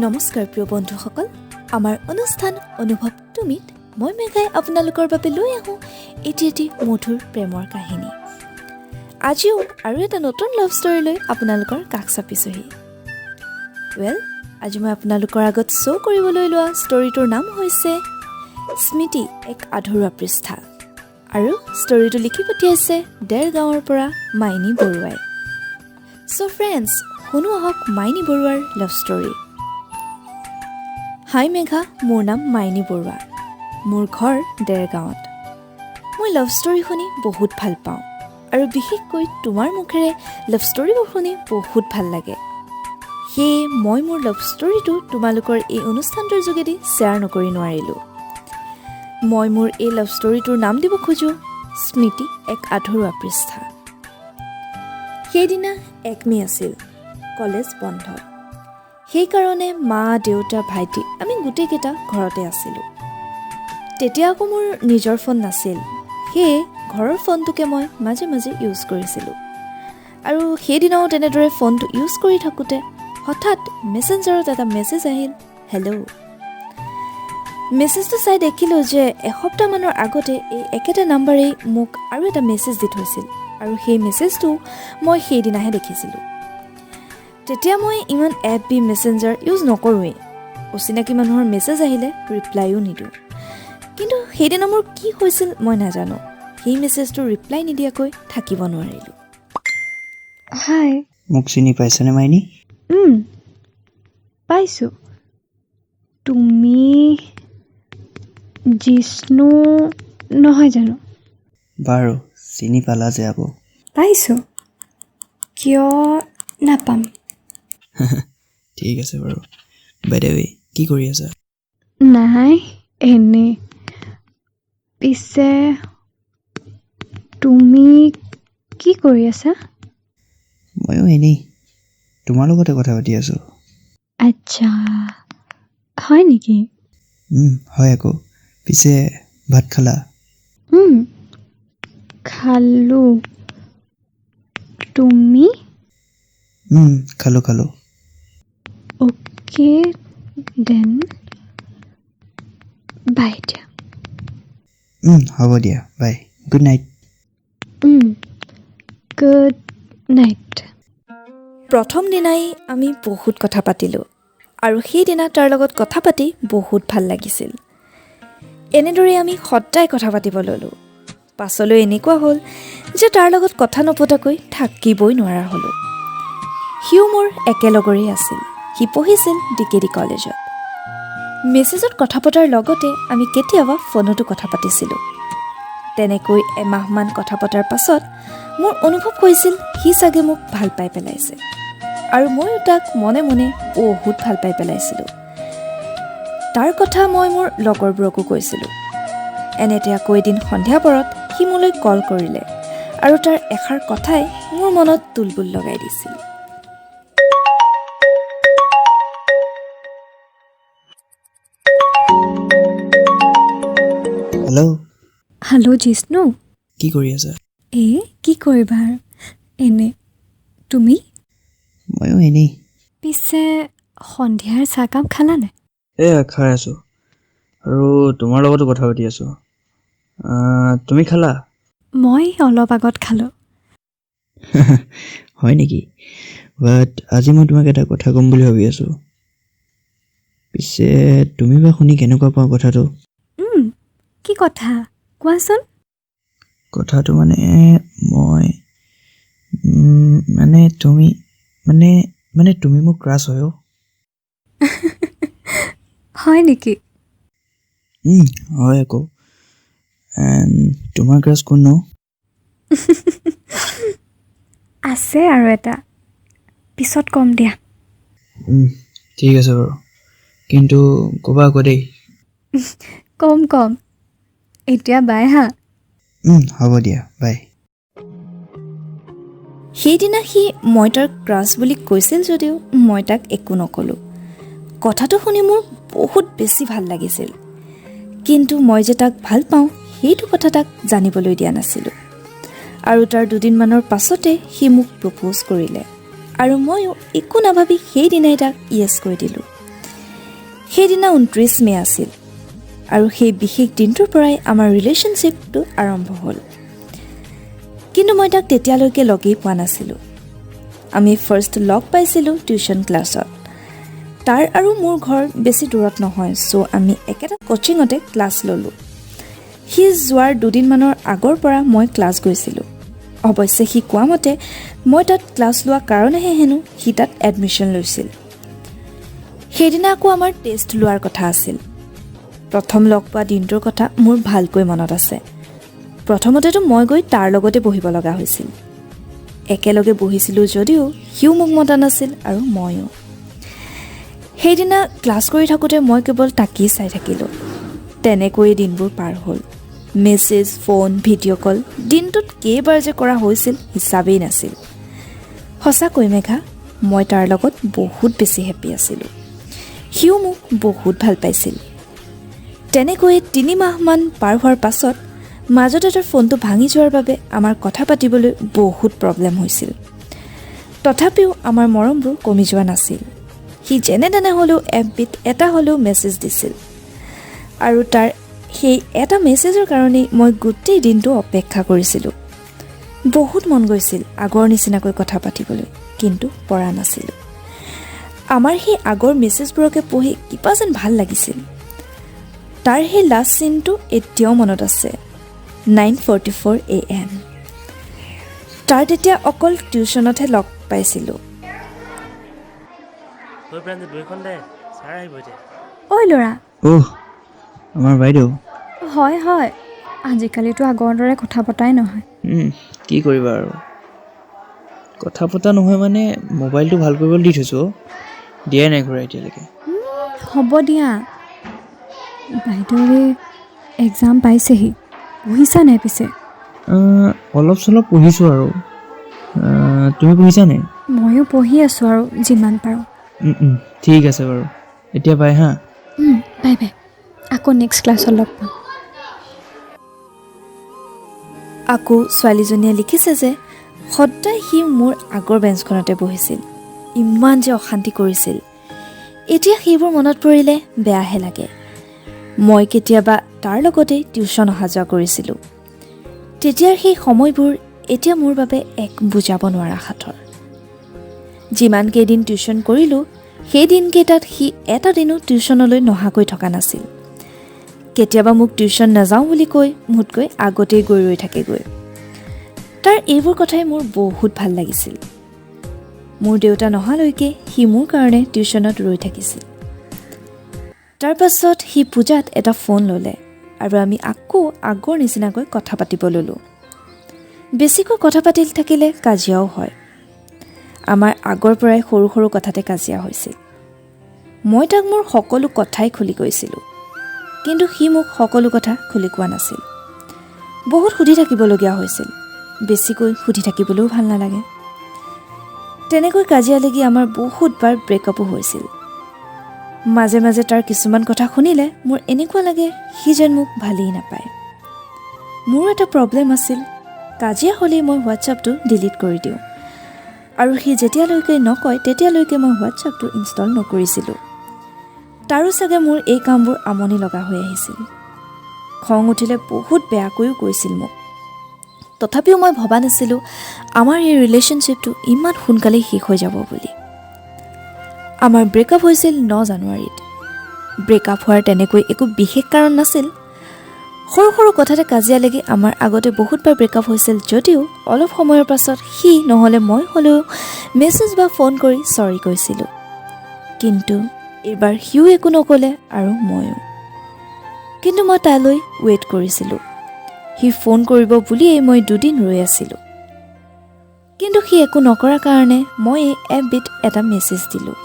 নমস্কাৰ প্ৰিয় বন্ধুসকল, আমাৰ অনুষ্ঠান অনুভৱ তুমিত মই মেঘাই আপোনালোকৰ বাবে লৈ আহোঁ এটি মধুৰ প্ৰেমৰ কাহিনী। আজিও আৰু এটা নতুন লাভ ষ্টৰী লৈ আপোনালোকৰ কাষ চাপিছোহি। আজি মই আপোনালোকৰ আগত শ্ব' কৰিবলৈ লোৱা ষ্টৰীটোৰ নাম হৈছে স্মৃতি এক আধৰুৱা পৃষ্ঠা, আৰু ষ্টৰীটো লিখি পঠিয়াইছে দেৰগাঁৱৰ পৰা মাইনী বৰুৱাই। চ' ফ্ৰেণ্ডছ, শুনো আহক মাইনী বৰুৱাৰ লাভ ষ্টৰী। হাই মেঘা, মোৰ নাম মাইনী বৰুৱা। মোৰ ঘৰ দেৰগাঁৱত। মই লাভ ষ্টৰী শুনি বহুত ভাল পাওঁ, আৰু বিশেষকৈ তোমাৰ মুখেৰে লাভ ষ্টৰীবোৰ শুনি বহুত ভাল লাগে। সেয়ে মই মোৰ লাভ ষ্টৰীটো তোমালোকৰ এই অনুষ্ঠানটোৰ যোগেদি শ্বেয়াৰ নকৰি নোৱাৰিলোঁ। মই মোৰ এই লাভ ষ্টৰীটোৰ নাম দিব খোজোঁ স্মৃতি এক আধৰুৱা পৃষ্ঠা। সেইদিনা 1 মে আছিল, কলেজ বন্ধ। সেইকাৰণে মা, দেউতা, ভাইটি আমি গোটেইকেইটা ঘৰতে আছিলোঁ। তেতিয়া আকৌ মোৰ নিজৰ ফোন নাছিল, সেয়ে ঘৰৰ ফোনটোকে মই মাজে মাজে ইউজ কৰিছিলোঁ। আৰু সেইদিনাও তেনেদৰে ফোনটো ইউজ কৰি থাকোঁতে হঠাৎ মেছেঞ্জাৰত এটা মেছেজ আহিল, হেল্ল'। মেছেজটো চাই দেখিলোঁ যে এসপ্তাহমানৰ আগতে এই একেটা নাম্বাৰেই মোক আৰু এটা মেছেজ দি থৈছিল, আৰু সেই মেছেজটো মই সেইদিনাহে দেখিছিলোঁ। তেতিয়া মই ইমান FB মেছেঞ্জাৰ ইউজ নকৰোঁৱেই। অচিনাকি মানুহৰ মেছেজ আহিলে ৰিপ্লাইও নিদিওঁ। কিন্তু সেইদিনা মোৰ কি হৈছিল মই নাজানো, সেই মেছেজটো ৰিপ্লাই নিদিয়াকৈ থাকিব নোৱাৰিলোঁ। হাই, মোক চিনি পাইছেনে মাইনী? পাইছোঁ। তুমি জিষ্ণু নহয় জানো? বাৰু, চিনি পালা যে আকৌ। পাইছোঁ, কিয় নাপাম। ঠিক আছে বাৰু। বাইদেৱে কি কৰি আছা? নাই, এনে। পিছে তুমি কি কৰি আছা? ময়ো এনেই তোমাৰ লগতে কথা পাতি আছোঁ। আচ্ছা, হয় নেকি? হয় আকৌ। পিছে ভাত খালা? খালোঁ। তুমি? খালোঁ। অ'কে দেন, বাই দিয়া। হ'ব দিয়া, bye. Good night. Good night. প্ৰথম দিনাই আমি বহুত কথা পাতিলোঁ, আৰু সেইদিনা তাৰ লগত কথা পাতি বহুত ভাল লাগিছিল। এনেদৰে আমি সদায় কথা পাতিব ল'লোঁ। পাছলৈ এনেকুৱা হ'ল যে তাৰ লগত কথা নপতাকৈ থাকিবই নোৱাৰা হ'লোঁ। সিও মোৰ একেলগৰেই আছিল। সি পঢ়িছিল DKD কলেজত। মেছেজত কথা পতাৰ লগতে আমি কেতিয়াবা ফোনতো কথা পাতিছিলোঁ। তেনেকৈ এমাহমান কথা পতাৰ পাছত মোৰ অনুভৱ হৈছিল সি চাগে মোক ভাল পাই পেলাইছে, আৰু ময়ো তাক মনে মনে বহুত ভাল পাই পেলাইছিলোঁ। তাৰ কথা মই মোৰ লগৰবোৰকো কৈছিলোঁ। এনেতে আকৌ এদিন সন্ধিয়া পৰত সি মোলৈ কল কৰিলে, আৰু তাৰ এষাৰ কথাই মোৰ মনত তুলবুল লগাই দিছিল। হেল্ল' জিষ্ণু। কি কৰি আছা? কি কৰিবা, এনে। তুমি? ময়ো এনেই। পিছে সন্ধিয়াৰ চাহকাপ খালানে? খাই আছোঁ, আৰু তোমাৰ লগতো কথা পাতি আছোঁ। তুমি খালা? মই অলপ আগত খালোঁ। হয় নেকি? বাট আজি মই তোমাক এটা কথা ক'ম বুলি ভাবি আছোঁ। পিছে তুমি বা শুনি কেনেকুৱা পোৱা কথাটো? কি কথা কোৱাচোন? কথাটো মানে মই তুমি মোক ক্ৰাছ হয়। হয় নেকি? হয় আকৌ। তোমাৰ ক্ৰাছ কোন ন? আছে আৰু এটা, পিছত ক'ম দিয়া। ঠিক আছে বাৰু, কিন্তু ক'বা আকৌ দেই। ক'ম। এতিয়া বাই হা। হ'ব দিয়া, বাই। সেইদিনা সি মই তাৰ ক্ৰাছ বুলি কৈছিল যদিও মই তাক একো নক'লোঁ। কথাটো শুনি মোৰ বহুত বেছি ভাল লাগিছিল, কিন্তু মই যে তাক ভাল পাওঁ সেইটো কথা তাক জানিবলৈ দিয়া নাছিলোঁ। আৰু তাৰ দুদিনমানৰ পাছতে সি মোক প্ৰপ'জ কৰিলে, আৰু ময়ো একো নাভাবি সেইদিনাই তাক য়েছ কৈ দিলোঁ। সেইদিনা 29 মে আছিল আৰু সেই বিশেষ দিনটোৰ পৰাই আমাৰ ৰিলেশ্যনশ্বিপটো আৰম্ভ হ'ল। কিন্তু মই তাক তেতিয়ালৈকে লগেই পোৱা নাছিলোঁ। আমি ফাৰ্ষ্ট লগ পাইছিলোঁ টিউশ্যন ক্লাছত। তাৰ আৰু মোৰ ঘৰ বেছি দূৰত নহয়, চ' আমি একেটা কোচিঙতে ক্লাছ ল'লোঁ। সি যোৱাৰ দুদিনমানৰ আগৰ পৰা মই ক্লাছ গৈছিলোঁ। অৱশ্যে সি কোৱা মতে মই তাত ক্লাছ লোৱা কাৰণেহে হেনো সি তাত এডমিশ্যন লৈছিল। সেইদিনা আকৌ আমাৰ টেষ্ট লোৱাৰ কথা আছিল। প্ৰথম লগ পোৱা দিনটোৰ কথা মোৰ ভালকৈ মনত আছে। প্ৰথমতেতো মই গৈ তাৰ লগতে বহিব লগা হৈছিল। একেলগে বহিছিলোঁ যদিও সিও মোক মতা নাছিল আৰু ময়ো। সেইদিনা ক্লাছ কৰি থাকোঁতে মই কেৱল তাকেই চাই থাকিলোঁ। তেনেকৈয়ে দিনবোৰ পাৰ হ'ল। মেছেজ, ফোন, ভিডিঅ' কল দিনটোত কেইবাৰ যে কৰা হৈছিল হিচাপেই নাছিল। সঁচাকৈ মেঘা, মই তাৰ লগত বহুত বেছি হেপ্পী আছিলোঁ। সিও মোক বহুত ভাল পাইছিল। তেনেকৈয়ে 3 মাহমান পাৰ হোৱাৰ পাছত মাজতে তাৰ ফোনটো ভাঙি যোৱাৰ বাবে আমাৰ কথা পাতিবলৈ বহুত প্ৰব্লেম হৈছিল। তথাপিও আমাৰ মৰমবোৰ কমি যোৱা নাছিল। সি যেনে তেনে হ'লেও এফবিত এটা হ'লেও মেছেজ দিছিল আৰু তাৰ সেই এটা মেছেজৰ কাৰণেই মই গোটেই দিনটো অপেক্ষা কৰিছিলোঁ। বহুত মন গৈছিল আগৰ নিচিনাকৈ কথা পাতিবলৈ, কিন্তু পৰা নাছিলোঁ। আমাৰ সেই আগৰ মেছেজবোৰকে পঢ়ি কিবা যেন ভাল লাগিছিল। তাৰ সেই লাষ্ট চিনটো এতিয়াও মনত আছে, 9:44 AM। তাৰ তেতিয়া অকল টিউশ্যনতহে লগ পাইছিলোঁ। ঐ ল'ৰা। আমাৰ বাইদেউ। হয় হয়, আজিকালিতো আগৰ দৰে কথা পতাই নহয়। কি কৰিবা আৰু, কথা পতা নহয় মানে মোবাইলটো ভাল কৰিবলৈ দি থৈছোঁ। দিয়াই নাই ঘূৰাই এতিয়ালৈকে। হ'ব দিয়া। বাইদেউৰে এক্সাম পাইছেহি, পঢ়িছা নাই পিছে? অলপ চলপ পঢ়িছোঁ আৰু। তুমি পঢ়িছা নাই? ময়ো পঢ়ি আছোঁ আৰু যিমান পাৰোঁ। ঠিক আছে বাৰু, এতিয়া বাই হা। বাই বাই, আকৌ নেক্সট ক্লাছত লগ পাম। আকৌ ছোৱালীজনীয়ে লিখিছে যে সদায় সি মোৰ আগৰ বেঞ্চখনতে বহিছিল, ইমান যে অশান্তি কৰিছিল। এতিয়া সেইবোৰ মনত পৰিলে বেয়াহে লাগে। মই কেতিয়াবা তাৰ লগতেই টিউশ্যন অহা যোৱা কৰিছিলোঁ। তেতিয়াৰ সেই সময়বোৰ এতিয়া মোৰ বাবে এক বুজাব নোৱাৰা সাঁথৰ। যিমান কেইদিন টিউশ্যন কৰিলোঁ, সেই দিনকেইটাত সি এটা দিনো টিউশ্যনলৈ নহাকৈ থকা নাছিল। কেতিয়াবা মোক টিউশ্যন নাযাওঁ বুলি কৈ মোতকৈ আগতেই গৈ ৰৈ থাকেগৈ। তাৰ এইবোৰ কথাই মোৰ বহুত ভাল লাগিছিল। মোৰ দেউতা নহালৈকে সি মোৰ কাৰণে টিউশ্যনত ৰৈ থাকিছিল। তাৰ পাছত সি পূজাত এটা ফোন ল'লে আৰু আমি আকৌ আগৰ নিচিনাকৈ কথা পাতিব ল'লোঁ। বেছিকৈ কথা পাতি থাকিলে কাজিয়াও হয়। আমাৰ আগৰ পৰাই সৰু সৰু কথাতে কাজিয়া হৈছিল। মই তাক মোৰ সকলো কথাই খুলি কৈছিলোঁ, কিন্তু সি মোক সকলো কথা খুলি কোৱা নাছিল। বহুত সুধি থাকিবলগীয়া হৈছিল। বেছিকৈ সুধি থাকিবলৈও ভাল নালাগে। তেনেকৈ কাজিয়া লাগি আমাৰ বহুতবাৰ ব্ৰেকআপো হৈছিল। মাজে মাজে তাৰ কিছুমান কথা শুনিলে মোৰ এনেকুৱা লাগে সি যেন মোক ভালেই নাপায়। মোৰ এটা প্ৰব্লেম আছিল, কাজিয়া হ'লেই মই হোৱাটছআপটো ডিলিট কৰি দিওঁ আৰু সি যেতিয়ালৈকে নকয় তেতিয়ালৈকে মই হোৱাটছআপটো ইনষ্টল নকৰিছিলোঁ। তাৰো চাগে মোৰ এই কামবোৰ আমনি লগা হৈ আহিছিল। খং উঠিলে বহুত বেয়াকৈও কৈছিল মোক। তথাপিও মই ভবা নাছিলোঁ আমাৰ এই ৰিলেশ্যনশ্বিপটো ইমান সোনকালেই শেষ হৈ যাব বুলি। আমাৰ ব্ৰেকআপ হৈছিল 9 জানুৱাৰীত। ব্ৰেকআপ হোৱাৰ তেনেকৈ একো বিশেষ কাৰণ নাছিল। সৰু সৰু কথাতে কাজিয়া লাগি আমাৰ আগতে বহুতবাৰ ব্ৰেকআপ হৈছিল যদিও অলপ সময়ৰ পাছত সি নহ'লে মই হ'লেও মেছেজ বা ফোন কৰি চৰি কৈছিলোঁ। কিন্তু এইবাৰ সিও একো নক'লে আৰু ময়ো। কিন্তু মই তালৈ ৱেইট কৰিছিলোঁ। সি ফোন কৰিব বুলিয়েই মই 2 দিন ৰৈ আছিলোঁ। কিন্তু সি একো নকৰাৰ কাৰণে মই এফবিত এটা মেছেজ দিলোঁ,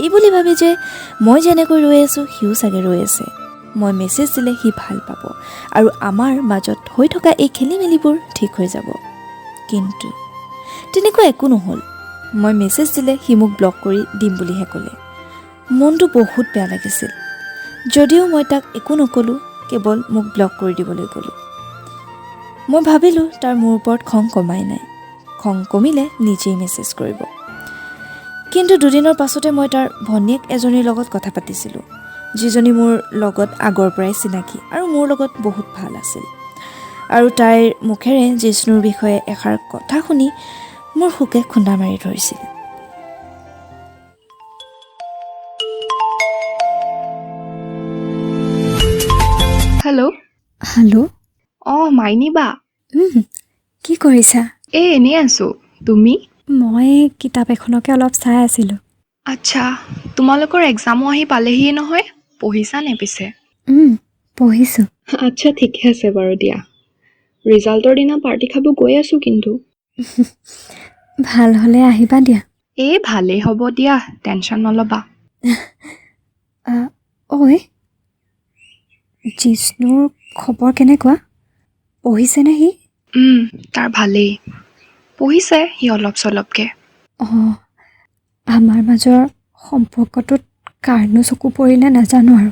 এই বুলি ভাবি যে মই যেনেকৈ ৰৈ আছোঁ সিও চাগে ৰৈ আছে। মই মেছেজ দিলে সি ভাল পাব আৰু আমাৰ মাজত হৈ থকা এই খেলিমেলিবোৰ ঠিক হৈ যাব। কিন্তু তেনেকুৱা একো নহ'ল। মই মেছেজ দিলে সি মোক ব্লক কৰি দিম বুলিহে ক'লে। মনটো বহুত বেয়া লাগিছিল। যদিও মই তাক একো নক'লোঁ, কেৱল মোক ব্লক কৰি দিবলৈ ক'লোঁ। মই ভাবিলোঁ তাৰ মোৰ ওপৰত খং কমাই নাই, খং কমিলে নিজেই মেছেজ কৰিব। কিন্তু 2 দিনৰ পাছতে মই তাৰ ভনীয়েক এজনীৰ লগত কথা পাতিছিলোঁ, যিজনী মোৰ লগত আগৰ পৰাই চিনাকি আৰু মোৰ লগত বহুত ভাল আছিল। আৰু তাইৰ মুখেৰে জিষ্ণুৰ বিষয়ে এষাৰ কথা শুনি মোৰ শুকে খুন্দা মাৰি ধৰিছিল। হেল্ল'। হেল্ল'। মাইনী বা। কি কৰিছা? এনেই আছোঁ। তুমি? মই কিতাপ এখনকে অলপ চাই আছিলোঁ। আচ্ছা, তোমালোকৰ এক্সামো আহি পালেহিয়ে নহয়, পঢ়িছা নে পিছে? পঢ়িছোঁ। আচ্ছা, ঠিকে আছে বাৰু দিয়া। ৰিজাল্টৰ দিনা পাৰ্টি খাব গৈ আছোঁ কিন্তু। ভাল হ'লে আহিবা দিয়া। ভালেই হ'ব দিয়া, টেনশ্যন নল'বা। ঐ, জিষ্ণুৰ খবৰ কেনেকুৱা? পঢ়িছেনে সি? তাৰ ভালেই। পঢ়িছে সি অলপ চলপকে। আমাৰ মাজৰ সম্পৰ্কটোত কাৰণো চকু পৰিলে নাজানো আৰু।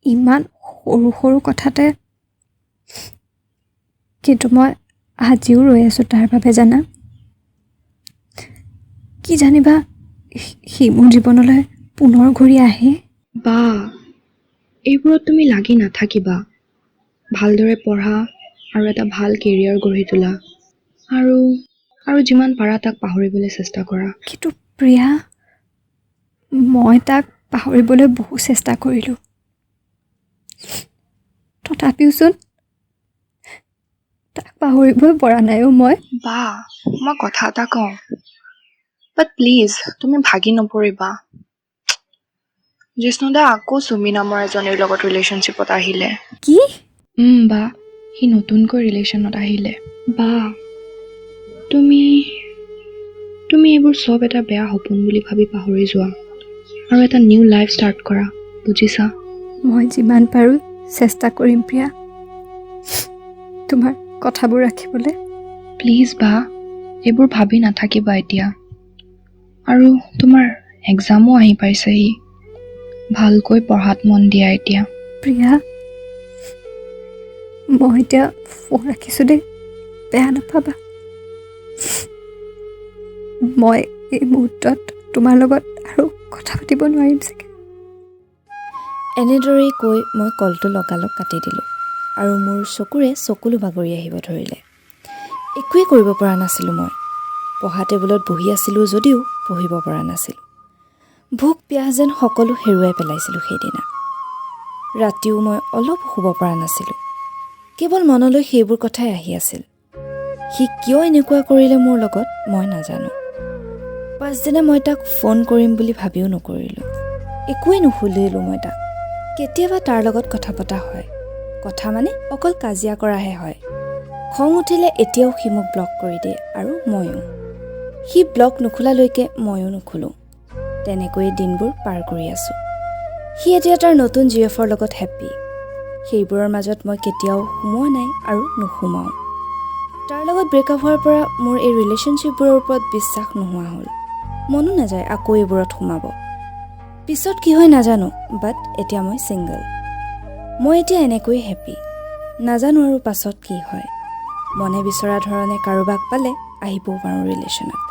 ইমান সৰু সৰু কথাতে, কিন্তু মই আজিও ৰৈ আছোঁ তাৰ বাবে জানা। কি জানিবা সি মোৰ জীৱনলৈ পুনৰ ঘূৰি আহে। বা, এইবোৰত তুমি লাগি নাথাকিবা। ভালদৰে পঢ়া আৰু এটা ভাল কেৰিয়াৰ গঢ়ি তোলা। আৰু যিমান পাৰা তাক পাহৰিবলৈ চেষ্টা কৰা। কিন্তু প্ৰিয়া, মই তাক পাহৰিবলৈ বহু চেষ্টা কৰিলোঁ। তথাপিওচোন তাক পাহৰিবই পৰা নাই মই। বা, মই কথা এটা কওঁ, বাট প্লিজ তুমি ভাগি নপৰিবা। জিষ্ণুদা আকৌ চুমি নামৰ এজনীৰ লগত ৰিলেশ্যনশ্বিপত আহিলে। কি? বা, সি নতুনকৈ ৰিলেশ্যনত আহিলে। বা, তুমি এইবোৰ চব এটা বেয়া সপোন বুলি ভাবি পাহৰি যোৱা আৰু এটা নিউ লাইফ ষ্টাৰ্ট কৰা, বুজিছা? মই যিমান পাৰোঁ চেষ্টা কৰিম প্ৰিয়া, তোমাৰ কথাবোৰ ৰাখিবলৈ। প্লিজ বা, এইবোৰ ভাবি নাথাকিবা এতিয়া। আৰু তোমাৰ এক্সামো আহি পাইছেহি, ভালকৈ পঢ়াত মন দিয়া এতিয়া। প্ৰিয়া, মই এতিয়া ফোন ৰাখিছোঁ দেই, বেয়া নাপাবা। মই এই মুহূৰ্তত তোমাৰ লগত আৰু কথা পাতিব নোৱাৰিম চাগে। এনেদৰেই কৈ মই কলটো লগালগ কাটি দিলোঁ আৰু মোৰ চকুৰে চকুলো বাগৰি আহিব ধৰিলে। একোৱেই কৰিব পৰা নাছিলোঁ মই। পঢ়া টেবুলত বহি আছিলোঁ যদিও পঢ়িব পৰা নাছিলোঁ। ভোক পিয়াহ যেন সকলো হেৰুৱাই পেলাইছিলোঁ সেইদিনা। ৰাতিও মই অলপ শুব পৰা নাছিলোঁ। কেৱল মনলৈ সেইবোৰ কথাই আহি আছিল। সি কিয় এনেকুৱা কৰিলে মোৰ লগত মই নাজানো। পাছদিনা মই তাক ফোন কৰিম বুলি ভাবিও নকৰিলোঁ। একোৱেই নুসুধিলোঁ মই তাক। কেতিয়াবা তাৰ লগত কথা পতা হয়, কথা মানে অকল কাজিয়া কৰাহে হয়। খং উঠিলে এতিয়াও সি মোক ব্লক কৰি দিয়ে আৰু ময়ো। সি ব্লক নোখোলালৈকে ময়ো নোখোলোঁ। তেনেকৈয়ে দিনবোৰ পাৰ কৰি আছোঁ। সি এতিয়া তাৰ নতুন GFৰ লগত হেপ্পী। সেইবোৰৰ মাজত মই কেতিয়াও সোমোৱা নাই আৰু নোসোমাওঁ। তাৰ লগত ব্ৰেকআপ হোৱাৰ পৰা মোৰ এই ৰিলেশ্যনশ্বিপবোৰৰ ওপৰত বিশ্বাস নোহোৱা হ'ল। মনো নাযায় আকৌ এইবোৰত সোমাব। পিছত কি হয় নাজানো, বাট এতিয়া মই ছিংগল। মই এতিয়া এনেকৈ হেপ্পী। নাজানো আৰু পাছত কি হয়। মনে বিচৰা ধৰণে কাৰোবাক পালে আহিবও পাৰোঁ ৰিলেশ্যনত,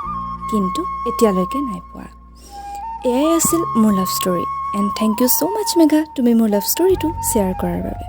কিন্তু এতিয়ালৈকে নাই পোৱা। এয়াই আছিল মোৰ love story. And thank you so' much Megha, তুমি মোৰ লাভ ষ্টৰীটো শ্বেয়াৰ কৰাৰ বাবে।